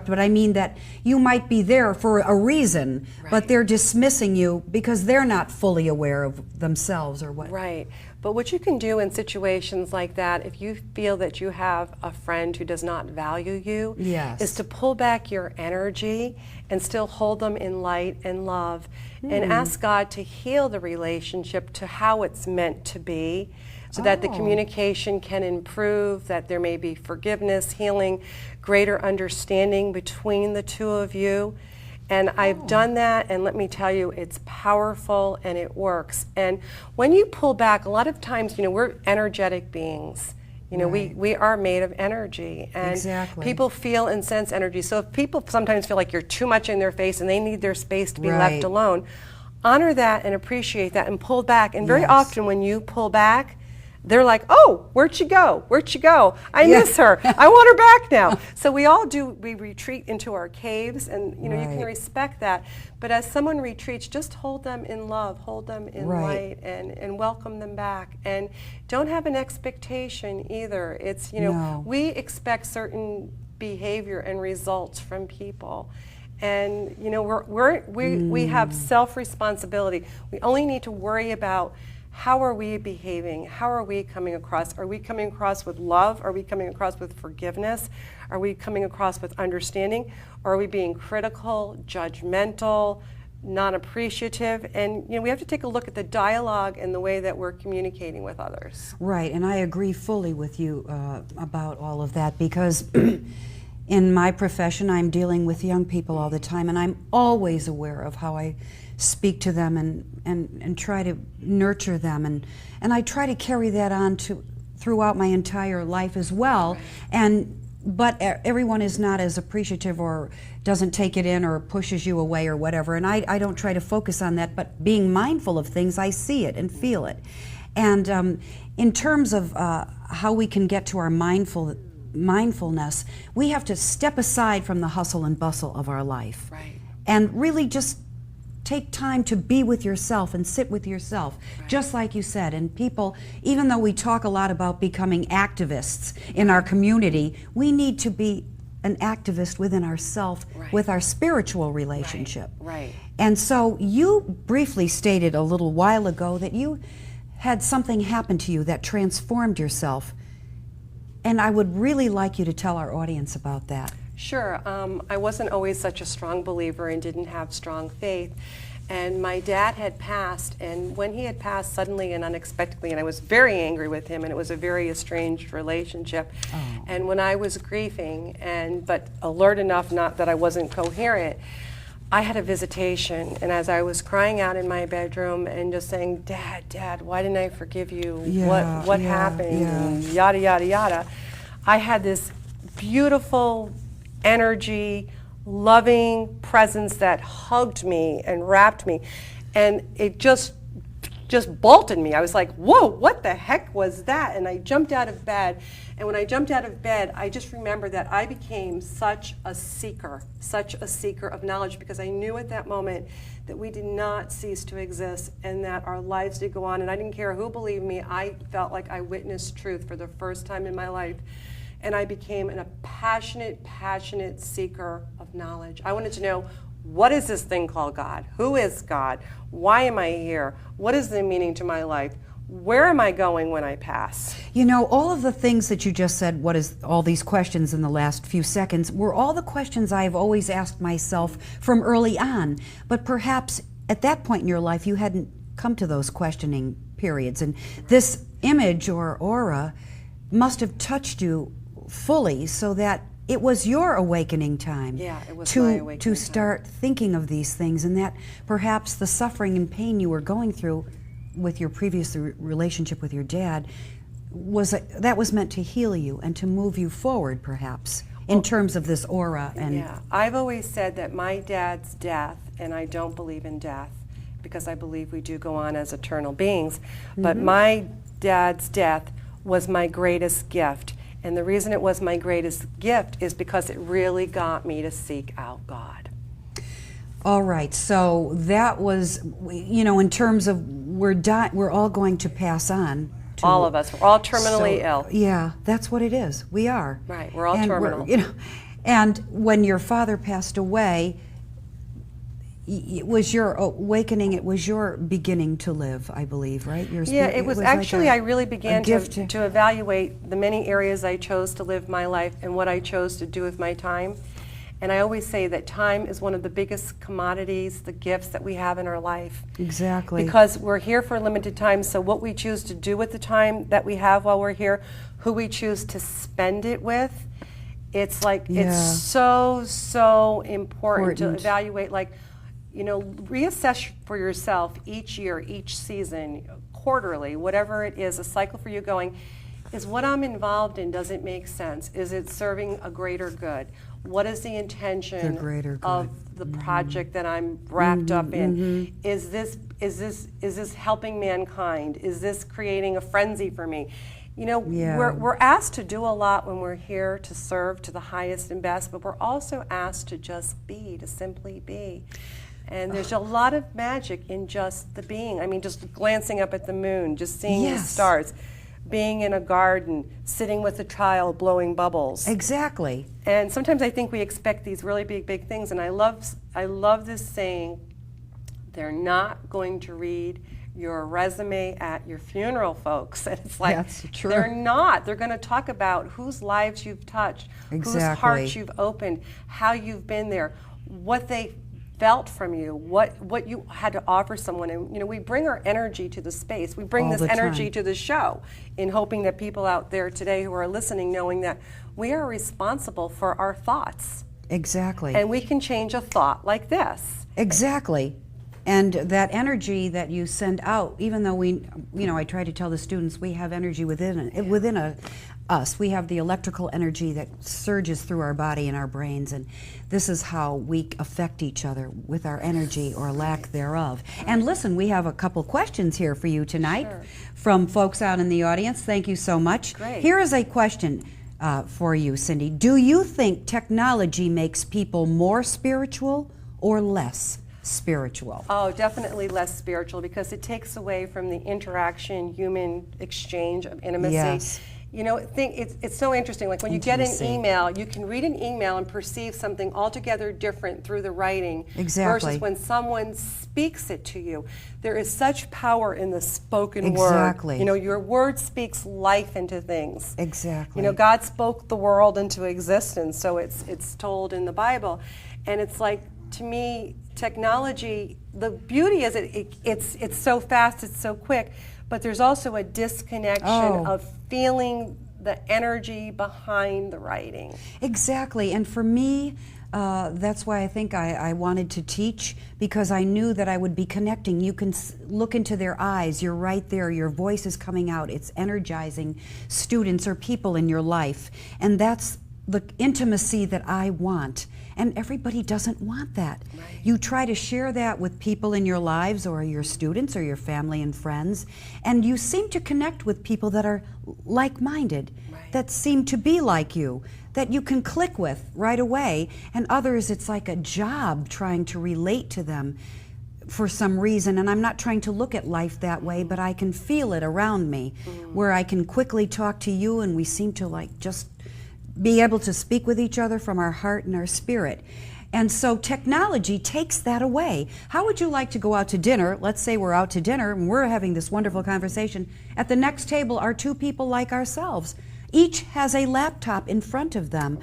interrupt, but I mean that you might be there for a reason, but they're dismissing you because they're not fully aware of themselves or what. Right. But what you can do in situations like that, if you feel that you have a friend who does not value you, is to pull back your energy and still hold them in light and love and ask God to heal the relationship to how it's meant to be, so that the communication can improve, that there may be forgiveness, healing, greater understanding between the two of you. And I've done that, and let me tell you, it's powerful and it works. And when you pull back, a lot of times, we're energetic beings. We are made of energy, and people feel and sense energy. So if people sometimes feel like you're too much in their face and they need their space to be left alone, honor that and appreciate that and pull back. And very often when you pull back, they're like, oh, where'd she go? Where'd she go? I miss her. I want her back now. So we all do, we retreat into our caves, and you can respect that. But as someone retreats, just hold them in love, hold them in light, and welcome them back. And don't have an expectation either. It's, we expect certain behavior and results from people. And we have self-responsibility. We only need to worry about how are we behaving? How are we coming across? Are we coming across with love? Are we coming across with forgiveness? Are we coming across with understanding? Or are we being critical, judgmental, non-appreciative? And we have to take a look at the dialogue and the way that we're communicating with others. Right, and I agree fully with you about all of that, because in my profession I'm dealing with young people all the time, and I'm always aware of how I speak to them and try to nurture them, and I try to carry that on throughout my entire life as well. But everyone is not as appreciative or doesn't take it in or pushes you away or whatever, and I don't try to focus on that, but being mindful of things, I see it and feel it. And in terms of how we can get to our mindfulness, we have to step aside from the hustle and bustle of our life and really just take time to be with yourself and sit with yourself, just like you said. And people, even though we talk a lot about becoming activists in our community, we need to be an activist within ourselves with our spiritual relationship. And so you briefly stated a little while ago that you had something happen to you that transformed yourself. And I would really like you to tell our audience about that. Sure. I wasn't always such a strong believer and didn't have strong faith. And my dad had passed, and when he had passed suddenly and unexpectedly, and I was very angry with him, and it was a very estranged relationship. And when I was grieving, but alert enough not that I wasn't coherent, I had a visitation, and as I was crying out in my bedroom and just saying, Dad, why didn't I forgive you? What happened? Yada, yada, yada. I had this beautiful energy, loving presence that hugged me and wrapped me, and it just bolted me. I was like, whoa, what the heck was that? And I jumped out of bed, and when I jumped out of bed, I just remember that I became such a seeker of knowledge, because I knew at that moment that we did not cease to exist and that our lives did go on, and I didn't care who believed me. I felt like I witnessed truth for the first time in my life. And I became a passionate seeker of knowledge. I wanted to know, what is this thing called God? Who is God? Why am I here? What is the meaning to my life? Where am I going when I pass? All of the things that you just said, all these questions in the last few seconds, were all the questions I have always asked myself from early on. But perhaps at that point in your life, you hadn't come to those questioning periods. And this image or aura must have touched you fully, so that it was your awakening time. Yeah, it was my awakening to start thinking of these things, and that perhaps the suffering and pain you were going through with your previous relationship with your dad was meant to heal you and to move you forward, perhaps, in terms of this aura. And I've always said that my dad's death, and I don't believe in death because I believe we do go on as eternal beings, but my dad's death was my greatest gift. And the reason it was my greatest gift is because it really got me to seek out God. All right, so that was, in terms of we're all going to pass on. All of us, we're all terminally ill. Yeah, that's what it is. We are. Right, we're all terminal. And when your father passed away, it was your awakening, it was your beginning to live, I believe, right? Yeah, it was actually, I really began to evaluate the many areas I chose to live my life and what I chose to do with my time. And I always say that time is one of the biggest commodities, the gifts that we have in our life. Exactly. Because we're here for a limited time, so what we choose to do with the time that we have while we're here, who we choose to spend it with, it's like, it's so important to evaluate, like, you know, reassess for yourself each year, each season, quarterly, whatever it is, a cycle for you going, is what I'm involved in, does it make sense? Is it serving a greater good? What is the intention of the project that I'm wrapped up in? Is this helping mankind? Is this creating a frenzy for me? You know, we're asked to do a lot when we're here to serve to the highest and best, but we're also asked to just be, to simply be. And there's a lot of magic in just the being. I mean, just glancing up at the moon, just seeing the stars, being in a garden, sitting with a child, blowing bubbles. Exactly. And sometimes I think we expect these really big things, and I love this saying, they're not going to read your resume at your funeral, folks. And it's like, that's true. They're not. They're going to talk about whose lives you've touched, whose hearts you've opened, how you've been there, what they felt from you, what you had to offer someone. And you know, we bring our energy to the space. We bring this energy to the show in hoping that people out there today who are listening, knowing that we are responsible for our thoughts. Exactly. And we can change a thought like this. Exactly. And that energy that you send out, even though we, you know, I try to tell the students we have energy within us. We have the electrical energy that surges through our body and our brains, and this is how we affect each other with our energy or lack thereof. And listen, we have a couple questions here for you tonight from folks out in the audience. Thank you so much. Great. Here is a question for you, Cindy. Do you think technology makes people more spiritual or less spiritual? Oh, definitely less spiritual, because it takes away from the interaction, human exchange of intimacy. Yes. You know, it's so interesting. Like when you get an email, you can read an email and perceive something altogether different through the writing versus when someone speaks it to you. There is such power in the spoken word. You know, your word speaks life into things. Exactly. You know, God spoke the world into existence, so it's told in the Bible. And it's like, to me, technology, the beauty is it's so fast, it's so quick, but there's also a disconnection of feeling the energy behind the writing. Exactly, and for me, that's why I think I wanted to teach, because I knew that I would be connecting. You can look into their eyes, you're right there, your voice is coming out, it's energizing students or people in your life, and that's the intimacy that I want. And everybody doesn't want that. Right. You try to share that with people in your lives or your students or your family and friends, and you seem to connect with people that are like-minded, that seem to be like you, that you can click with right away, and others it's like a job trying to relate to them for some reason. And I'm not trying to look at life that way, but I can feel it around me, where I can quickly talk to you and we seem to like just be able to speak with each other from our heart and our spirit. And so technology takes that away. How would you like to go out to dinner? Let's say we're out to dinner and we're having this wonderful conversation. At the next table are two people like ourselves. Each has a laptop in front of them